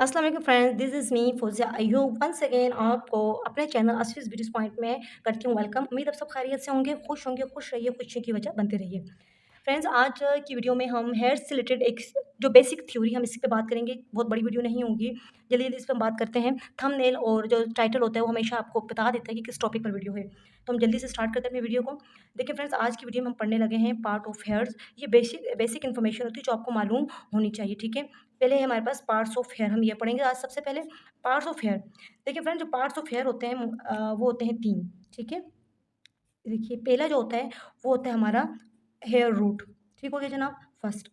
अस्सलाम वालेकुम friends, this is me Fozia Ayyub once again आपको अपने चैनल असफीज़ ब्यूटी पॉइंट में करती हूँ वेलकम। उम्मीद आप सब खैरियत से होंगे, खुश रहिए, खुशी की वजह बनते रहिए। फ्रेंड्स, आज की वीडियो में हम हेयर से रिलेटेड एक जो बेसिक थ्योरी हम इसी पे बात करेंगे। बहुत बड़ी वीडियो नहीं होगी, जल्दी-जल्दी इस पे हम बात करते हैं। थंबनेल और जो टाइटल होता है वो हमेशा आपको बता देता है कि किस टॉपिक पर वीडियो है। तो हम जल्दी से स्टार्ट करते हैं अपनी वीडियो को। देखिए फ्रेंड्स, आज की वीडियो में हम पढ़ने लगे हैं पार्ट ऑफ हेयर्स। ये बेसिक बेसिक इन्फॉर्मेशन होती है जो आपको मालूम होनी चाहिए, ठीक है। पहले है हमारे पास पार्ट्स ऑफ हेयर, हम ये पढ़ेंगे आज सबसे पहले पार्ट्स ऑफ हेयर। देखिए फ्रेंड, जो पार्ट्स ऑफ हेयर होते हैं वो होते हैं 3, ठीक है। देखिए पहला जो होता है वो होता है हमारा हेयर रूट, ठीक हो गया जनाब, फर्स्ट।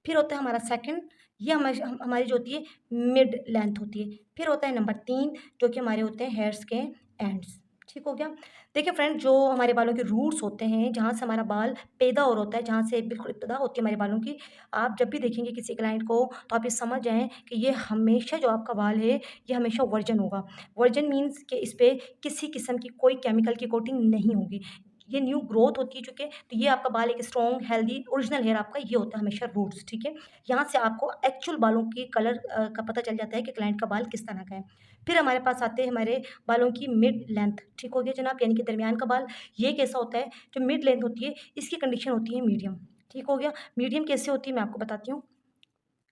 फिर होता है हमारा सेकंड, ये हमारी जो होती है मिड लेंथ होती है। फिर होता है नंबर 3 जो कि हमारे होते हैं हेयर्स के एंड्स, ठीक हो गया। देखिए फ्रेंड, जो हमारे बालों के रूट्स होते हैं, जहाँ से हमारा बाल पैदा और होता है, जहाँ से बिल्कुल इब्तिदा होती है हमारे बालों की, आप जब भी देखेंगे किसी क्लाइंट को तो आप ये समझ जाएँ कि ये हमेशा जो आपका बाल है, ये हमेशा वर्जिन होगा। वर्जिन मीन्स कि इस पे किसी किस्म की कोई केमिकल की कोटिंग नहीं होगी। ये न्यू ग्रोथ होती है चूँकि, तो ये आपका बाल एक स्ट्रॉन्ग, हेल्दी, ओरिजिनल हेयर आपका ये होता है हमेशा रूट्स, ठीक है। यहाँ से आपको एक्चुअल बालों की कलर का पता चल जाता है कि क्लाइंट का बाल किस तरह का है। फिर हमारे पास आते हैं हमारे बालों की मिड लेंथ, ठीक हो गया जनाब, यानी कि दरमियान का बाल। ये कैसा होता है, जो मिड लेंथ होती है, इसकी कंडीशन होती है मीडियम, ठीक हो गया। मीडियम कैसे होती है मैं आपको बताती हूँ।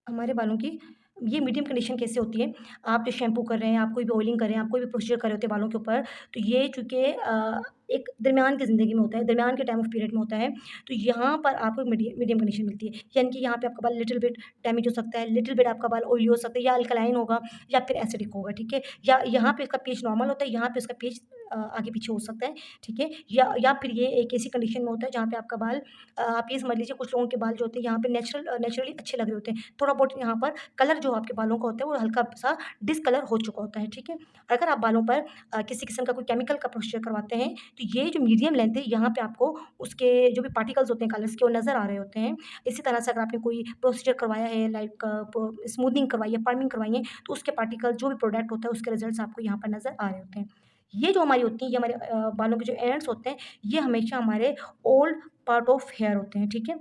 हमारे बालों की ये मीडियम कंडीशन कैसे होती है, आप जो शैम्पू कर रहे हैं, आप कोई भी ऑयलिंग कर रहे हैं, आप कोई भी प्रोसीजर कर रहे होते हैं बालों के ऊपर, तो ये चूँकि एक दरमियान की ज़िंदगी में होता है, दरमियान के टाइम ऑफ पीरियड में होता है, तो यहाँ पर आपको मीडियम कंडीशन मिलती है। यानी कि यहाँ पे आपका बाल लिटिल बिट डैमेज हो सकता है, लिटिल बिट आपका बाल ऑयली हो सकता है, या अल्कलाइन होगा या फिर एसिडिक होगा, ठीक है। या यहाँ पे इसका पीएच नॉर्मल होता है, यहाँ पे इसका पीएच आगे-पीछे हो सकता है, ठीक है। या फिर ये एक ऐसी कंडीशन में होता है जहाँ पे आपका बाल आप ये समझ लीजिए, कुछ लोगों के बाल जो होते हैं यहाँ पे नेचुरली अच्छे लग रहे होते हैं। थोड़ा बहुत यहाँ पर कलर जो आपके बालों का होता है वो हल्का-सा डिसकलर हो चुका होता है, ठीक है। अगर आप बालों पर किसी किस्म का कोई केमिकल का प्रोसीजर करवाते हैं, तो ये जो मीडियम लेंथ है यहाँ पे आपको उसके जो भी पार्टिकल्स होते हैं कलर्स के वो नज़र आ रहे होते हैं। इसी तरह से अगर आपने कोई प्रोसीजर करवाया है, लाइक स्मूथनिंग करवाई है, पर्मिंग करवाई है, तो उसके पार्टिकल जो भी प्रोडक्ट होता है उसके रिजल्ट्स आपको यहाँ पर नज़र आ रहे होते हैं। ये जो हमारी होती है, ये हमारे बालों के जो एंड्स होते हैं, ये हमेशा हमारे ओल्ड पार्ट ऑफ हेयर होते हैं, ठीक है।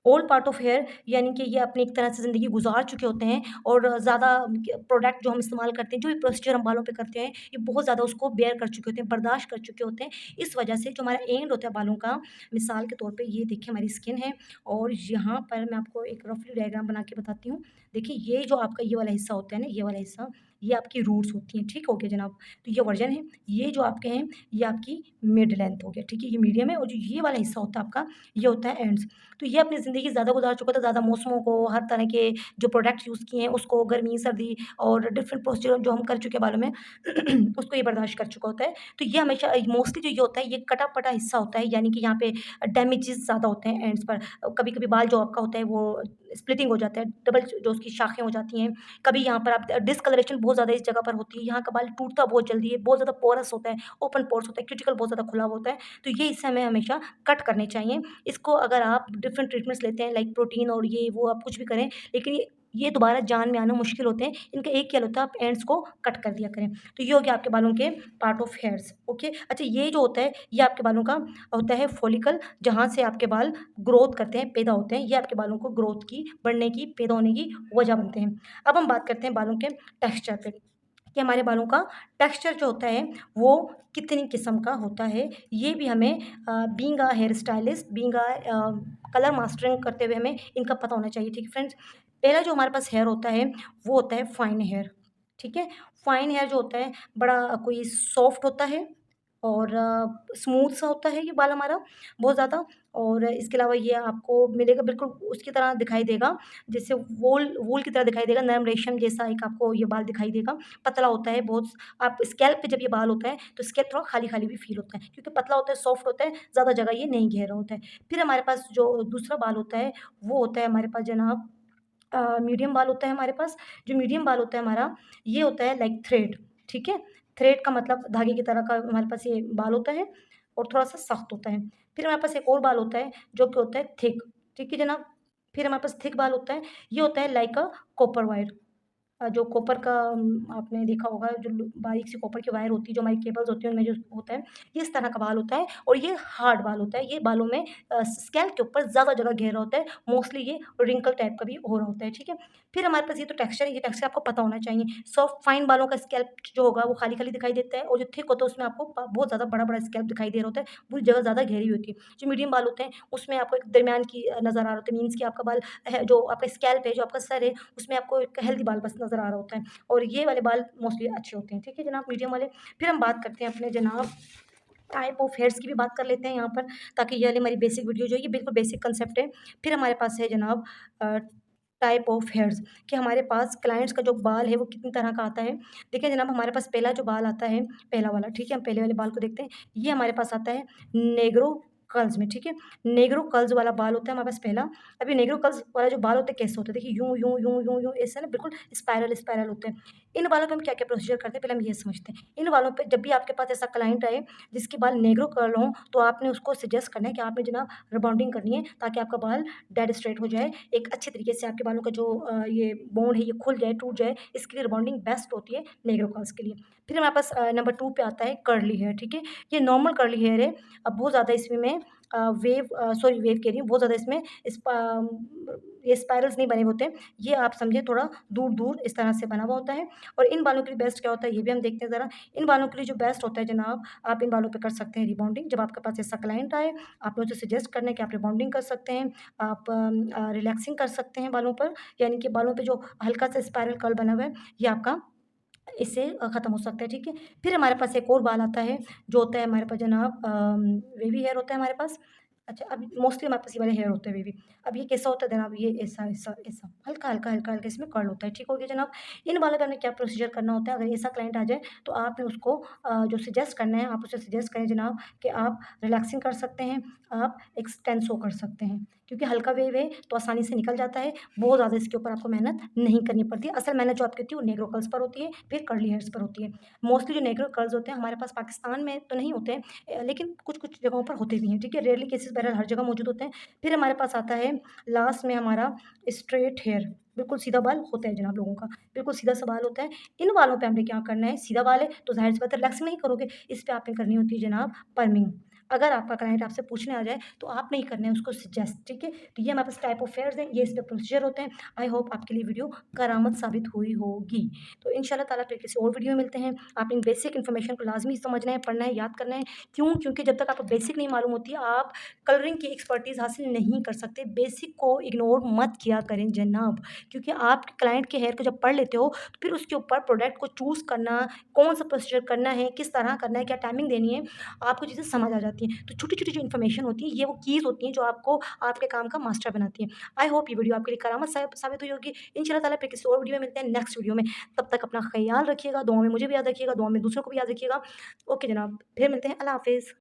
ओल्ड पार्ट ऑफ हेयर यानी कि ये अपनी एक तरह से ज़िंदगी गुज़ार चुके होते हैं और ज़्यादा प्रोडक्ट जो हम इस्तेमाल करते हैं, जो भी प्रोसीजर हम बालों पे करते हैं, ये बहुत ज़्यादा उसको बेयर कर चुके होते हैं, बर्दाश्त कर चुके होते हैं। इस वजह से जो हमारा एंड होता है बालों का, मिसाल के तौर पे ये देखिए हमारी स्किन है और यहाँ पर मैं आपको एक रफली डायग्राम बना के बताती हूँ। देखिए ये जो आपका ये वाला हिस्सा होता है ना, ये वाला हिस्सा, ये आपकी रूट्स होती हैं, ठीक हो गया जनाब? तो ये वर्जन है, ये जो आपके हैं, ये आपकी मिड लेंथ हो गया, ठीक है? ये मीडियम है और जो ये वाला हिस्सा होता है आपका, ये होता है एंड्स। तो ये अपनी ज़िंदगी ज़्यादा गुज़ार चुका था, ज़्यादा मौसमों को, हर तरह के जो प्रोडक्ट्स यूज़ किए हैं उसको, गर्मी, सर्दी और डिफरेंट प्रोसीजर जो हम कर चुके हैं बालों में उसको ये बर्दाश्त कर चुका होता है। तो ये हमेशा मोस्टली जो ये होता है, ये कटा-पटा हिस्सा होता है, यानी कि यहाँ पे डैमेजेस ज़्यादा होते हैं एंड्स पर। कभी-कभी बाल जो आपका होता है वो स्प्लिटिंग हो जाता है, डबल जो उसकी शाखें हो जाती हैं। कभी यहाँ पर आप डिस्कलरेशन बहुत ज़्यादा इस जगह पर होती है, यहाँ का बाल टूटता बहुत जल्दी है, बहुत ज़्यादा पोरस होता है, ओपन पोर्स होता है, क्यूटिकल बहुत ज़्यादा खुला हुआ होता है। तो ये हिस्से हमें हमेशा कट करने चाहिए। इसको अगर आप डिफरेंट ट्रीटमेंट्स लेते हैं, लाइक प्रोटीन और ये वो आप कुछ भी करें, लेकिन ये दोबारा जान में आना मुश्किल होते हैं। इनका एक ही हल होता है, आप एंड्स को कट कर दिया करें। तो ये हो गया आपके बालों के पार्ट ऑफ हेयर्स, ओके। अच्छा, ये जो होता है ये आपके बालों का होता है फॉलिकल, जहाँ से आपके बाल ग्रोथ करते हैं, पैदा होते हैं। ये आपके बालों को ग्रोथ की, बढ़ने की, पैदा होने की वजह बनते हैं। अब हम बात करते हैं बालों के टेक्सचर पे, कि हमारे बालों का टेक्सचर जो होता है वो कितनी किस्म का होता है। ये भी हमें being a hair stylist, being colour mastering करते हुए हमें इनका पता होना चाहिए, ठीक है फ्रेंड्स। पहला जो हमारे पास हेयर होता है वो होता है फाइन हेयर, ठीक है। फाइन हेयर जो होता है बड़ा कोई सॉफ्ट होता है और स्मूथ सा होता है ये बाल हमारा बहुत ज़्यादा। और इसके अलावा ये आपको मिलेगा बिल्कुल उसकी तरह दिखाई देगा, जैसे वूल वूल की तरह दिखाई देगा, नरम रेशम जैसा एक आपको ये बाल दिखाई देगा। पतला होता है बहुत। आप स्कैल्प पे जब ये बाल होता है तो स्कैल्प थोड़ा खाली-खाली भी फ़ील होता है, क्योंकि पतला होता है, सॉफ्ट होता है, ज़्यादा जगह ये नहीं घेरा होता है। फिर हमारे पास जो दूसरा बाल होता है, वो होता है हमारे पास जनाब मीडियम बाल होता है हमारे पास। जो मीडियम बाल होता है हमारा, ये होता है लाइक थ्रेड, ठीक है। थ्रेड का मतलब धागे की तरह का हमारे पास ये बाल होता है और थोड़ा-सा सख्त होता है। फिर हमारे पास एक और बाल होता है जो कि होता है थिक, ठीक है जनाब। फिर हमारे पास थिक बाल होता है, ये होता है लाइक अ कॉपर वायर। जो कॉपर का आपने देखा होगा जो बारीक सी कॉपर की वायर होती है, जो हमारी केबल्स होती हैं उनमें जो होता है, ये इस तरह का बाल होता है और ये हार्ड बाल होता है। ये बालों में स्कैल्प के ऊपर ज़्यादा जगह घेरा होता है, मोस्टली ये रिंकल टाइप का भी हो रहा होता है, ठीक है। फिर हमारे पास ये तो टेक्सचर है, ये टेक्सचर आपको पता होना चाहिए। सॉफ्ट फाइन बालों का स्कैल्प जो होगा वो खाली-खाली दिखाई देता है और जो थिक होता है उसमें आपको बहुत ज़्यादा बड़ा-बड़ा स्कैल्प दिखाई दे रहा होता है, पूरी जगह ज़्यादा घेरी हुई होती है। जो मीडियम बाल होते हैं उसमें आपको एक दरमियान की नज़र आ रहा होता है, मीन्स कि आपका बाल है जो आपका स्कैल्प है, जो आपका सर है, उसमें आपको एक हेल्दी बाल बस नज़र आ रहा होता है और ये वाले बाल मोस्टली अच्छे होते हैं, ठीक है जनाब, मीडियम वाले। फिर हम बात करते हैं अपने जनाब टाइप ऑफ हेयर्स की भी बात कर लेते हैं यहाँ पर, ताकि ये वाली हमारी बेसिक वीडियो जो है ये बिल्कुल बेसिक कंसेप्ट है। फिर हमारे पास है जनाब टाइप ऑफ हेयर्स, कि हमारे पास क्लाइंट्स का जो बाल है वो कितनी तरह का आता है। देखिए जनाब, हमारे पास पहला जो बाल आता है, पहला वाला, ठीक है, हम पहले वाले बाल को देखते हैं। ये हमारे पास आता है नेग्रो कर्ल्स में, ठीक है। नेग्रो कर्ल्स वाला बाल होता है हमारे पास पहला। अब ये नेग्रो कर्ल्स वाला जो बाल होते हैं कैसे होते हैं, देखिए यूँ यूँ यूँ यूँ यूँ ऐसे ना बिल्कुल स्पाइरल स्पाइरल होते हैं। इन बालों पे हम क्या-क्या प्रोसीजर करते हैं, पहले हम ये समझते हैं। इन बालों पे जब भी आपके पास ऐसा क्लाइंट आए जिसके बाल नेग्रो कर्ल हों, तो आपने उसको सजेस्ट करना है कि आपने जनाब रिबॉन्डिंग करनी है, ताकि आपका बाल डेड स्ट्रेट हो जाए। एक अच्छे तरीके से आपके बालों का जो ये बॉन्ड है ये खुल जाए, टूट जाए, इसके लिए रिबॉन्डिंग बेस्ट होती है नेग्रो कर्ल्स के लिए। फिर हमारे पास नंबर 2 पे आता है कर्ली हेयर, ठीक है। ये नॉर्मल कर्ली हेयर है। अब बहुत ज़्यादा इसमें मैं वेव कह रही हूँ, बहुत ज़्यादा इसमें ये स्पाइरल्स नहीं बने हुए होते हैं। ये आप समझिए थोड़ा दूर-दूर इस तरह से बना हुआ होता है और इन बालों के लिए बेस्ट क्या होता है, ये भी हम देखते हैं ज़रा। इन बालों के लिए जो बेस्ट होता है जनाब, आप इन बालों पे कर सकते हैं रिबॉन्डिंग। जब आपके पास ऐसा क्लाइंट आए, आपने उसे सजेस्ट करना है कि आप रिबॉन्डिंग कर सकते हैं, आप रिलैक्सिंग कर सकते हैं बालों पर, यानी कि बालों पे जो हल्का-सा स्पाइरल कर्ल बना हुआ है, ये आपका इससे ख़त्म हो सकता है, ठीक है। फिर हमारे पास एक और बाल आता है, जो होता है हमारे पास जनाब वेवी हेयर होता है हमारे पास। अच्छा, अब मोस्टली हमारे पास ये वाले हेयर होते हैं वेवी। अब ये कैसा होता है जनाब, ये ऐसा, ऐसा, ऐसा, हल्का-हल्का, हल्का-हल्का इसमें कर्ल होता है, ठीक हो गया जनाब। इन बालों पे हमें क्या प्रोसीजर करना होता है, अगर ऐसा क्लाइंट आ जाए, तो आपने उसको जो सजेस्ट करना है, आप उसे सजेस्ट करें जनाब कि आप रिलैक्सिंग कर सकते हैं, आप एक्सटेंसो कर सकते हैं, क्योंकि हल्का वेव है, तो आसानी से निकल जाता है। बहुत ज़्यादा इसके ऊपर आपको मेहनत नहीं करनी पड़ती है। असल मेहनत जो आपकी होती है वो नेग्रो कर्ल्स पर होती है, फिर कर्ली हेयर्स पर होती है। मोस्टली जो नेग्रो कर्ल्स होते हैं हमारे पास पाकिस्तान में तो नहीं होते हैं, लेकिन कुछ-कुछ जगहों पर होते भी हैं, ठीक है। रेयरली केसेस, बहरहाल हर जगह मौजूद होते हैं। फिर हमारे पास आता है लास्ट में हमारा स्ट्रेट हेयर, बिल्कुल सीधा बाल होता है जनाब लोगों का, बिल्कुल सीधा-सा बाल होता है। इन बालों पे हमने क्या करना है, सीधा बाल है तो ज़ाहिर-सी बात है रिलैक्सिंग नहीं करोगे, इस पे आपने करनी होती है जनाब पर्मिंग। अगर आपका क्लाइंट आपसे पूछने आ जाए, तो आप नहीं करना है उसको सजेस्ट, ठीक है। तो ये हमारे पास टाइप ऑफ हेयर्स हैं, ये इसके प्रोसीजर होते हैं। आई होप आपके लिए वीडियो करामत साबित हुई होगी। तो इंशाल्लाह ताला फिर किसी और वीडियो में मिलते हैं। आपने इन बेसिक इन्फॉर्मेशन को लाज़मी समझना है, पढ़ना है, याद करना है। क्यों? क्योंकि जब तक आपको बेसिक नहीं मालूम होती, आप कलरिंग की एक्सपर्टीज़ हासिल नहीं कर सकते। बेसिक को इग्नोर मत किया करें जनाब, क्योंकि आप क्लाइंट के हेयर को जब पढ़ लेते हो, तो फिर उसके ऊपर प्रोडक्ट को चूज़ करना, कौन-सा प्रोसीजर करना है, किस तरह करना है, क्या टाइमिंग देनी है, आपको चीज़ें समझ आ जाती हैं। तो छोटी-छोटी जो इन्फॉर्मेशन होती है, ये वो कीज़ होती हैं जो आपको आपके काम का मास्टर बनाती हैं। आई होप ये वीडियो आपके लिए करामत साबित हुई होगी। इंशाल्लाह ताला फिर किसी और वीडियो में मिलते हैं, नेक्स्ट वीडियो में। तब तक अपना ख़याल रखिएगा, दुआ में मुझे भी याद रखिएगा, दुआ में दूसरों को भी याद रखिएगा। ओके जनाब, फिर मिलते हैं। अल्लाह हाफ़िज़।